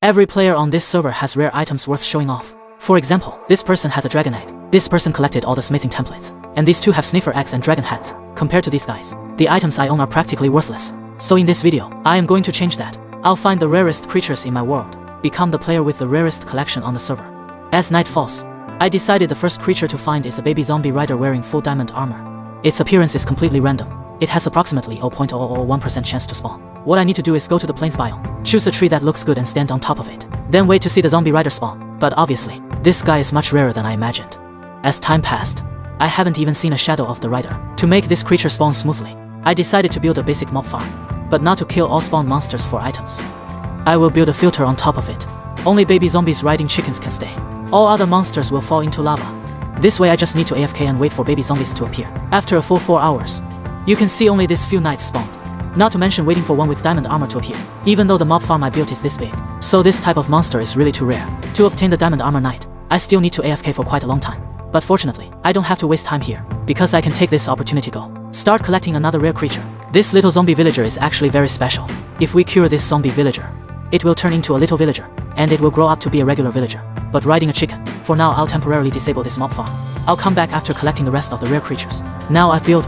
Every player on this server has rare items worth showing off. For example, this person has a dragon egg, this person collected all the smithing templates, and these two have sniffer eggs and dragon heads. Compared to these guys, the items I own are practically worthless. So in this video, I am going to change that. I'll find the rarest creatures in my world, become the player with the rarest collection on the server. As night falls, I decided the first creature to find is a baby zombie rider wearing full diamond armor. Its appearance is completely random. It has approximately 0.0001% chance to spawn. What I need to do is go to the plains biome, choose a tree that looks good and stand on top of it, then wait to see the zombie rider spawn. But obviously, this guy is much rarer than I imagined. As time passed, I haven't even seen a shadow of the rider. To make this creature spawn smoothly, I decided to build a basic mob farm, but not to kill all spawn monsters for items. I will build a filter on top of it. Only baby zombies riding chickens can stay. All other monsters will fall into lava. This way I just need to AFK and wait for baby zombies to appear. After a full 4 hours, you can see only these few knights spawned. Not to mention waiting for one with diamond armor to appear, even though the mob farm I built is this big. So this type of monster is really too rare. To obtain the diamond armor knight, I still need to AFK for quite a long time. But fortunately, I don't have to waste time here, because I can take this opportunity to start collecting another rare creature. This little zombie villager is actually very special. If we cure this zombie villager, it will turn into a little villager, and it will grow up to be a regular villager, but riding a chicken. For now, I'll temporarily disable this mob farm. I'll come back after collecting the rest of the rare creatures. Now I've built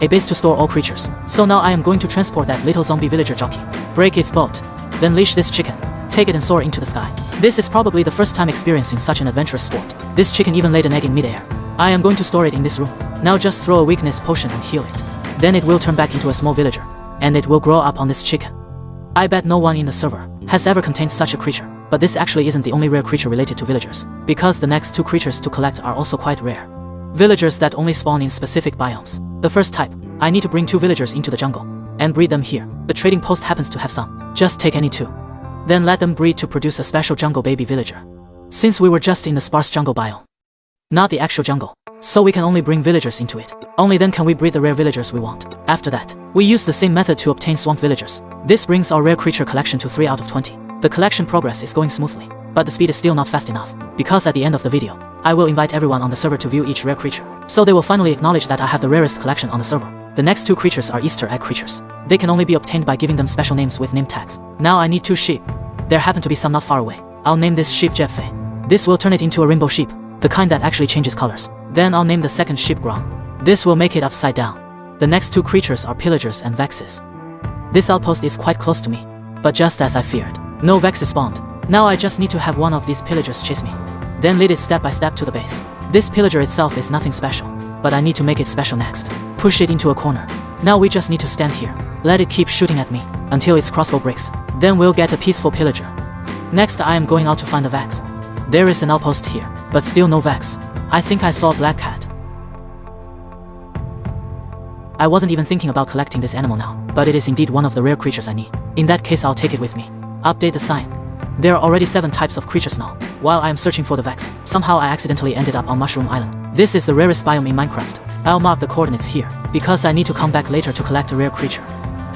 a base to store all creatures. So now I am going to transport that little zombie villager jockey, break its boat, then leash this chicken, take it and soar into the sky. This is probably the first time experiencing such an adventurous sport. This chicken even laid an egg in midair. I am going to store it in this room. Now just throw a weakness potion and heal it. Then it will turn back into a small villager, and it will grow up on this chicken. I bet no one in the server has ever contained such a creature, but this actually isn't the only rare creature related to villagers, because the next two creatures to collect are also quite rare. Villagers that only spawn in specific biomes. The first type, I need to bring 2 villagers into the jungle and breed them here. The trading post happens to have some. Just take any 2. Then let them breed to produce a special jungle baby villager. Since we were just in the sparse jungle biome, not the actual jungle, so we can only bring villagers into it. Only then can we breed the rare villagers we want. After that, we use the same method to obtain swamp villagers. This brings our rare creature collection to 3 out of 20. The collection progress is going smoothly, but the speed is still not fast enough, because at the end of the video, I will invite everyone on the server to view each rare creature, so they will finally acknowledge that I have the rarest collection on the server. The next 2 creatures are Easter egg creatures. They can only be obtained by giving them special names with name tags. Now I need 2 sheep. There happen to be some not far away. I'll name this sheep Jetfei. This will turn it into a rainbow sheep, the kind that actually changes colors. Then I'll name the second sheep Grom. This will make it upside down. The next 2 creatures are Pillagers and Vexes. This outpost is quite close to me, but just as I feared, no Vexes spawned. Now I just need to have one of these Pillagers chase me, then lead it step by step to the base. This Pillager itself is nothing special, but I need to make it special next. Push it into a corner. Now we just need to stand here, let it keep shooting at me until its crossbow breaks. Then we'll get a peaceful Pillager. Next I am going out to find the Vex. There is an outpost here, but still no Vex. I think I saw a black cat. I wasn't even thinking about collecting this animal now, but it is indeed one of the rare creatures I need. In that case I'll take it with me. Update the sign. There are already 7 types of creatures now. While I am searching for the Vex, somehow I accidentally ended up on Mushroom Island. This is the rarest biome in Minecraft. I'll mark the coordinates here, because I need to come back later to collect a rare creature.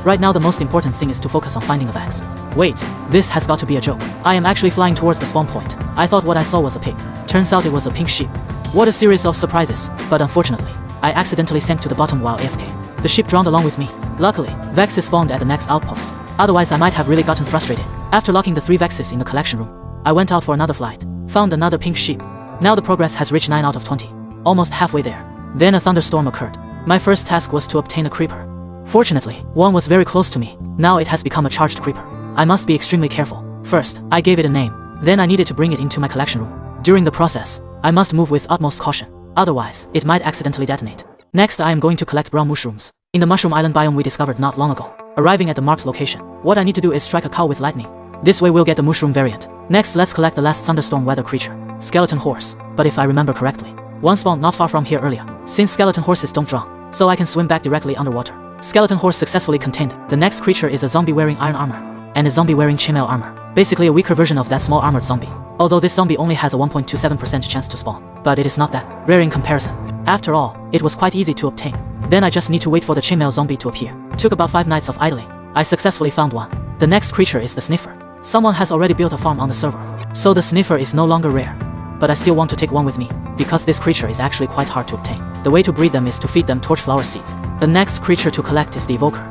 Right now the most important thing is to focus on finding a Vex. Wait, this has got to be a joke. I am actually flying towards the spawn point. I thought what I saw was a pig. Turns out it was a pink sheep. What a series of surprises, but unfortunately, I accidentally sank to the bottom while AFK. The sheep drowned along with me. Luckily, Vexes spawned at the next outpost. Otherwise I might have really gotten frustrated. After locking the 3 Vexes in the collection room, I went out for another flight, found another pink sheep. Now the progress has reached 9 out of 20, almost halfway there. Then a thunderstorm occurred. My first task was to obtain a creeper. Fortunately, one was very close to me. Now it has become a charged creeper. I must be extremely careful. First, I gave it a name. Then I needed to bring it into my collection room. During the process, I must move with utmost caution. Otherwise, it might accidentally detonate. Next I am going to collect brown mushrooms. In the Mushroom Island biome we discovered not long ago. Arriving at the marked location, what I need to do is strike a cow with lightning. This way we'll get the mushroom variant. Next let's collect the last thunderstorm weather creature, Skeleton Horse. But if I remember correctly, one spawned not far from here earlier. Since skeleton horses don't drown, so I can swim back directly underwater. Skeleton Horse successfully contained. The next creature is a zombie wearing iron armor, and a zombie wearing chainmail armor. Basically a weaker version of that small armored zombie. Although this zombie only has a 1.27% chance to spawn, but it is not that rare in comparison. After all, it was quite easy to obtain. Then I just need to wait for the chainmail zombie to appear. Took about 5 nights of idling. I successfully found one. The next creature is the Sniffer. Someone has already built a farm on the server, so the Sniffer is no longer rare. But I still want to take one with me, because this creature is actually quite hard to obtain. The way to breed them is to feed them torchflower seeds. The next creature to collect is the Evoker.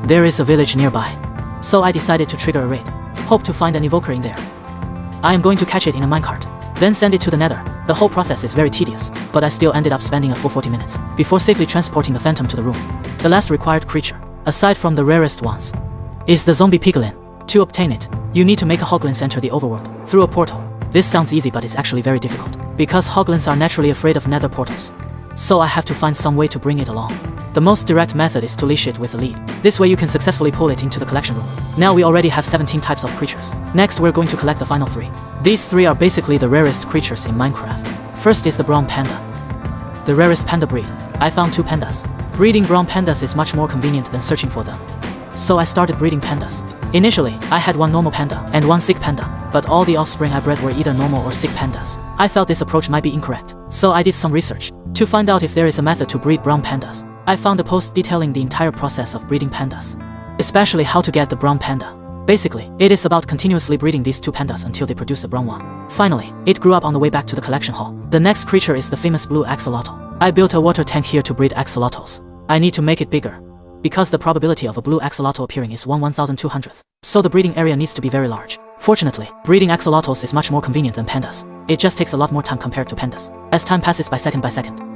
There is a village nearby, so I decided to trigger a raid. Hope to find an evoker in there. I am going to catch it in a minecart, then send it to the nether. The whole process is very tedious, but I still ended up spending a full 40 minutes before safely transporting the phantom to the room. The last required creature, aside from the rarest ones, is the zombie piglin. To obtain it, you need to make a hoglins enter the overworld through a portal. This sounds easy, but it's actually very difficult, because hoglins are naturally afraid of nether portals. So I have to find some way to bring it along. The most direct method is to leash it with a lead. This way you can successfully pull it into the collection room. Now we already have 17 types of creatures. Next we're going to collect the final 3. These 3 are basically the rarest creatures in Minecraft. First is the brown panda, the rarest panda breed. I found 2 pandas. Breeding brown pandas is much more convenient than searching for them. So I started breeding pandas. Initially, I had 1 normal panda and 1 sick panda, but all the offspring I bred were either normal or sick pandas. I felt this approach might be incorrect, so I did some research to find out if there is a method to breed brown pandas. I found a post detailing the entire process of breeding pandas, especially how to get the brown panda. Basically, it is about continuously breeding these 2 pandas until they produce a brown one. Finally, it grew up on the way back to the collection hall. The next creature is the famous blue axolotl. I built a water tank here to breed axolotls. I need to make it bigger, because the probability of a blue axolotl appearing is 1/1200th, so the breeding area needs to be very large. Fortunately, breeding axolotls is much more convenient than pandas. It just takes a lot more time compared to pandas. As time passes by second,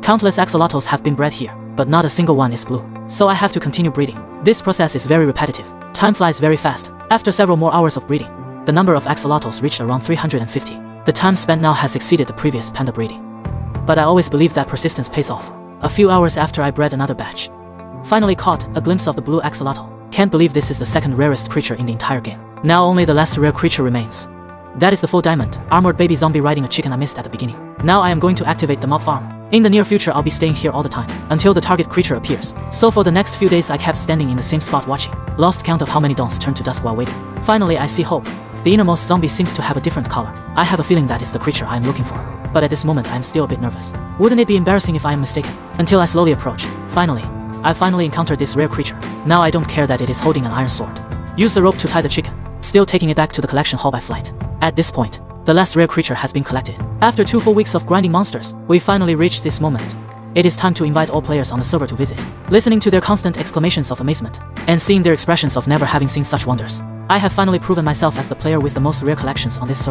countless axolotls have been bred here, but not a single one is blue. So I have to continue breeding. This process is very repetitive. Time flies very fast. After several more hours of breeding, the number of axolotls reached around 350. The time spent now has exceeded the previous panda breeding. But I always believe that persistence pays off. A few hours after I bred another batch, finally caught a glimpse of the blue axolotl. Can't believe this is the second rarest creature in the entire game. Now only the last rare creature remains. That is the full diamond, armored baby zombie riding a chicken I missed at the beginning. Now I am going to activate the mob farm. In the near future I'll be staying here all the time, until the target creature appears. So for the next few days I kept standing in the same spot watching. Lost count of how many dawns turned to dusk while waiting. Finally I see Hope. The innermost zombie seems to have a different color. I have a feeling that is the creature I am looking for. But at this moment I am still a bit nervous. Wouldn't it be embarrassing if I am mistaken? Until I slowly approach. I finally encountered this rare creature. Now I don't care that it is holding an iron sword. Use the rope to tie the chicken, still taking it back to the collection hall by flight. At this point, the last rare creature has been collected. After 2 full weeks of grinding monsters, we finally reached this moment. It is time to invite all players on the server to visit. Listening to their constant exclamations of amazement, and seeing their expressions of never having seen such wonders, I have finally proven myself as the player with the most rare collections on this server.